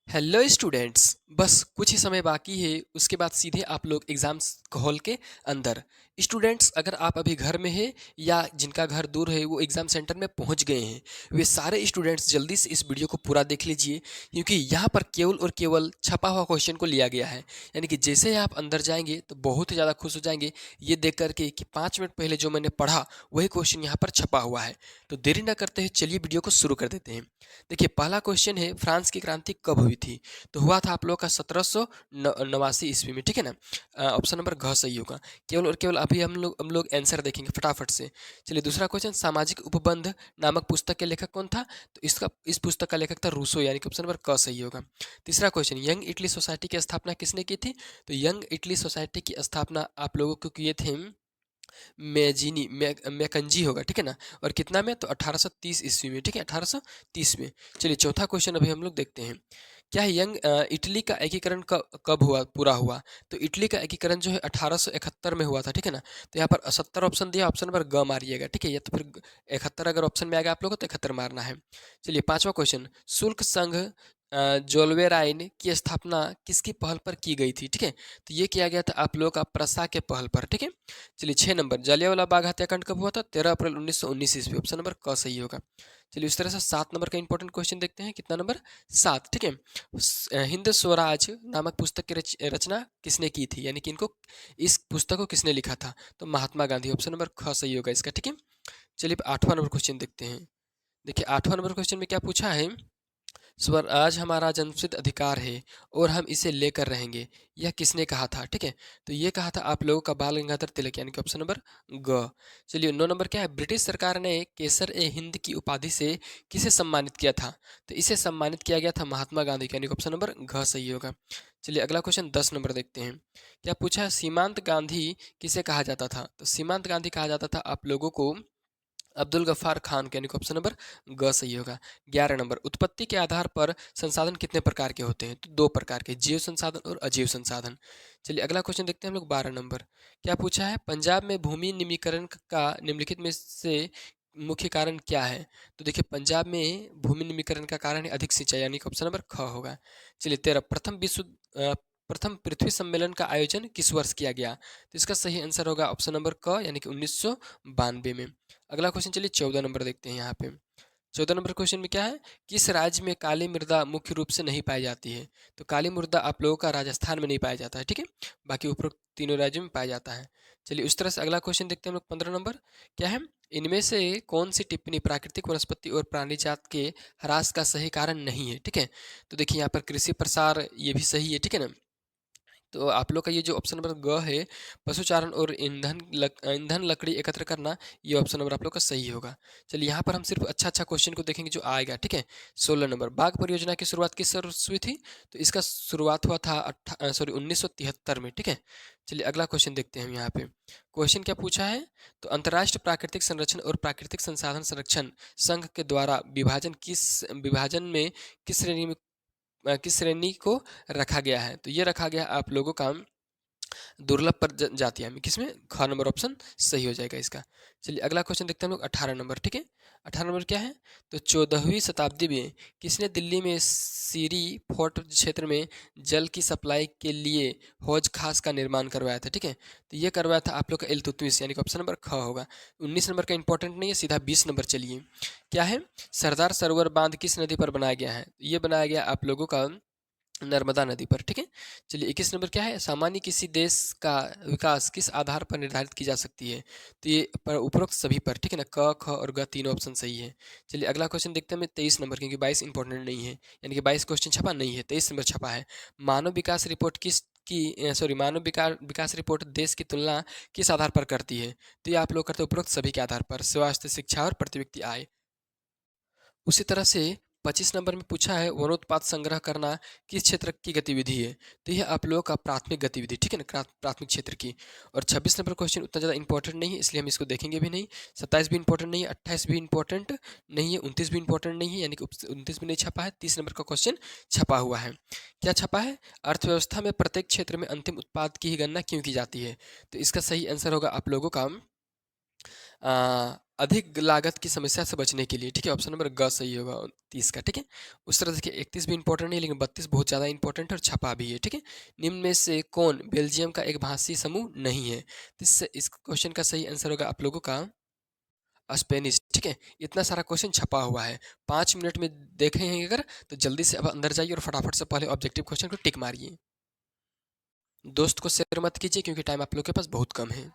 Hello students. बस कुछ ही समय बाकी है, उसके बाद सीधे आप लोग एग्ज़ाम्स हॉल के अंदर। स्टूडेंट्स, अगर आप अभी घर में हैं या जिनका घर दूर है वो एग्ज़ाम सेंटर में पहुंच गए हैं, वे सारे स्टूडेंट्स जल्दी से इस वीडियो को पूरा देख लीजिए, क्योंकि यहाँ पर केवल और केवल छपा हुआ क्वेश्चन को लिया गया है। यानी कि जैसे ही आप अंदर जाएंगे तो बहुत ही ज़्यादा खुश हो जाएंगे ये देख करके कि 5 मिनट पहले जो मैंने पढ़ा वही क्वेश्चन यहाँ पर छपा हुआ है। तो देरी ना करते हुए चलिए वीडियो को शुरू कर देते हैं। देखिए, पहला क्वेश्चन है, फ्रांस की क्रांति कब हुई थी? तो हुआ था आप लोग का 1789 ईस्वी में, ठीक है ना। ऑप्शन नंबर घ सही होगा। केवल और केवल अभी हम लोग आंसर देखेंगे फटाफट से। चलिए, दूसरा क्वेश्चन, सामाजिक उपबंध नामक पुस्तक के लेखक कौन था? तो इस पुस्तक का लेखक था रूसो, यानी कि ऑप्शन नंबर क सही होगा। तीसरा क्वेश्चन, यंग इटली सोसाइटी की स्थापना किसने की थी? तो यंग इटली सोसाइटी की स्थापना आप लोगों को किए थे मैकंजी होगा, ठीक है ना। और कितना में? तो 1830 ईस्वी में, ठीक है, 1830 में। चलिए, चौथा क्वेश्चन अभी हम लोग देखते हैं। क्या है यंग इटली का एकीकरण कब हुआ, पूरा हुआ? तो इटली का एकीकरण जो है 1871 में हुआ था, ठीक है ना। तो यहाँ पर 70 ऑप्शन दिया, ऑप्शन नंबर ग मारिएगा, ठीक है, या तो फिर 71 अगर ऑप्शन में आ गया आप लोगों को तो 71 मारना है। चलिए, पांचवा क्वेश्चन, शुल्क संघ जोल्वेराइन की स्थापना किसकी पहल पर की गई थी? ठीक है, तो ये किया गया था आप लोगों का प्रसा के पहल पर, ठीक है। चलिए, 6 नंबर, जलियांवाला बाग हत्याकांड कब हुआ था? 13 अप्रैल 1919 ईस्वी, ऑप्शन नंबर क सही होगा। चलिए, उस तरह से 7 नंबर का इंपॉर्टेंट क्वेश्चन देखते हैं। कितना नंबर? 7, ठीक है। हिंद स्वराज नामक पुस्तक की रचना किसने की थी? यानी कि इनको, इस पुस्तक को किसने लिखा था? तो महात्मा गांधी, ऑप्शन नंबर ख सही होगा इसका, ठीक है। चलिए, 8वां नंबर क्वेश्चन देखते हैं। देखिए, 8वां नंबर क्वेश्चन में क्या पूछा है? स्वराज हमारा जन्मसिद्ध अधिकार है और हम इसे लेकर रहेंगे, यह किसने कहा था? ठीक है, तो ये कहा था आप लोगों का बाल गंगाधर तिलक, यानी कि ऑप्शन नंबर ग। चलिए, 9 नंबर क्या है? ब्रिटिश सरकार ने केसर ए हिंद की उपाधि से किसे सम्मानित किया था? तो इसे सम्मानित किया गया था महात्मा गांधी को, यानी कि ऑप्शन नंबर घ सही होगा। चलिए, अगला क्वेश्चन 10 नंबर देखते हैं। क्या पूछा है? सीमांत गांधी किसे कहा जाता था? तो सीमांत गांधी कहा जाता था आप लोगों को अब्दुल गफ्फार खान के, यानी कि ऑप्शन नंबर ग सही होगा। 11 नंबर, उत्पत्ति के आधार पर संसाधन कितने प्रकार के होते हैं? तो 2 प्रकार के, जीव संसाधन और अजीव संसाधन। चलिए, अगला क्वेश्चन देखते हैं हम लोग। 12 नंबर क्या पूछा है? पंजाब में भूमि निमीकरण का निम्नलिखित में से मुख्य कारण क्या है? तो देखिए, पंजाब में भूमि निमीकरण का कारण है अधिक सिंचाई, यानी कि ऑप्शन नंबर ख होगा। चलिए, 13, प्रथम पृथ्वी सम्मेलन का आयोजन किस वर्ष किया गया? तो इसका सही आंसर होगा ऑप्शन नंबर क, यानी कि 1992 में। अगला क्वेश्चन, चलिए 14 नंबर देखते हैं यहाँ पे। 14 नंबर क्वेश्चन में क्या है? किस राज्य में काली मृदा मुख्य रूप से नहीं पाई जाती है? तो काली मृदा आप लोगों का राजस्थान में नहीं पाया जाता है, ठीक है, बाकी उपरोक्त तीनों राज्यों में पाया जाता है। चलिए, उस तरह से अगला क्वेश्चन देखते हैं हम लोग। 15 नंबर क्या है? इनमें से कौन सी टिप्पणी प्राकृतिक वनस्पति और प्राणी जात के ह्रास का सही कारण नहीं है? ठीक है, तो देखिए यहाँ पर कृषि प्रसार ये भी सही है, ठीक है ना। तो आप लोग का ये जो ऑप्शन नंबर ग है, पशुचारण और ईंधन लकड़ी एकत्र करना, ये ऑप्शन नंबर आप लोग का सही होगा। चलिए, यहाँ पर हम सिर्फ अच्छा अच्छा क्वेश्चन को देखेंगे जो आएगा, ठीक है। 16 नंबर, बाघ परियोजना की शुरुआत किस वर्ष हुई थी? तो इसका शुरुआत हुआ था 1973 में, ठीक है। चलिए, अगला क्वेश्चन देखते हैं हम यहाँ पे। क्वेश्चन क्या पूछा है? तो अंतर्राष्ट्रीय प्राकृतिक संरक्षण और प्राकृतिक संसाधन संरक्षण संघ के द्वारा विभाजन में किस श्रेणी में किस श्रेणी को रखा गया है? तो ये रखा गया आप लोगों का दुर्लभ जातियां में, किसमें? ख नंबर ऑप्शन सही हो जाएगा इसका। चलिए, अगला क्वेश्चन देखते हैं हम लोग। 18 नंबर, ठीक है। 18 नंबर क्या है? तो 14वीं शताब्दी में किसने दिल्ली में सीरी फोर्ट क्षेत्र में जल की सप्लाई के लिए हौज खास का निर्माण करवाया था? ठीक है, तो ये करवाया था आप लोग का इल्तुतमिश, यानी कि ऑप्शन नंबर ख होगा। 19 नंबर का इंपॉर्टेंट नहीं है, सीधा 20 नंबर। चलिए, क्या है? सरदार सरोवर बांध किस नदी पर बनाया गया है? ये बनाया गया आप लोगों का नर्मदा नदी पर, ठीक है। चलिए, 21 नंबर क्या है? सामान्य किसी देश का विकास किस आधार पर निर्धारित की जा सकती है? तो ये पर उपरोक्त सभी पर, ठीक है ना, क ख और ग तीनों ऑप्शन सही है। चलिए, अगला क्वेश्चन देखते हैं। 23 नंबर, क्योंकि 22 इंपॉर्टेंट नहीं है, यानी कि 22 क्वेश्चन छपा नहीं है, 23 नंबर छपा है। मानव विकास रिपोर्ट मानव विकास रिपोर्ट देश की तुलना किस आधार पर करती है? तो ये आप लोग करते हैं उपरोक्त सभी के आधार पर, स्वास्थ्य, शिक्षा और प्रति व्यक्ति आय। उसी तरह से 25 नंबर में पूछा है, वनोत्पाद संग्रह करना किस क्षेत्र की गतिविधि है? तो यह आप लोगों का प्राथमिक गतिविधि, ठीक है ना, प्राथमिक क्षेत्र की। और 26 नंबर क्वेश्चन उतना ज़्यादा इंपॉर्टेंट नहीं है, इसलिए हम इसको देखेंगे भी नहीं। 27 भी इंपॉर्टेंट नहीं है, 28 भी इंपॉर्टेंट नहीं है, 29 भी इंपॉर्टेंट नहीं है, यानी कि 29 भी नहीं छपा है। 30 नंबर का क्वेश्चन छपा हुआ है। क्या छपा है? अर्थव्यवस्था में प्रत्येक क्षेत्र में अंतिम उत्पाद की ही गणना क्यों की जाती है? तो इसका सही आंसर होगा आप लोगों का अधिक लागत की समस्या से बचने के लिए, ठीक है, ऑप्शन नंबर ग सही होगा 30 का, ठीक है। उस तरह देखिए 31 भी इंपॉर्टेंट नहीं, लेकिन 32 बहुत ज़्यादा इंपॉर्टेंट है और छपा भी है, ठीक है। निम्न में से कौन बेल्जियम का एक भाषी समूह नहीं है? तो इस क्वेश्चन का सही आंसर होगा आप लोगों का स्पेनिश, ठीक है। इतना सारा क्वेश्चन छपा हुआ है, 5 मिनट में देखे हैं अगर, तो जल्दी से अब अंदर जाइए और फटाफट से पहले ऑब्जेक्टिव क्वेश्चन को टिक मारिए। दोस्त को शेयर मत कीजिए क्योंकि टाइम आप लोग के पास बहुत कम है।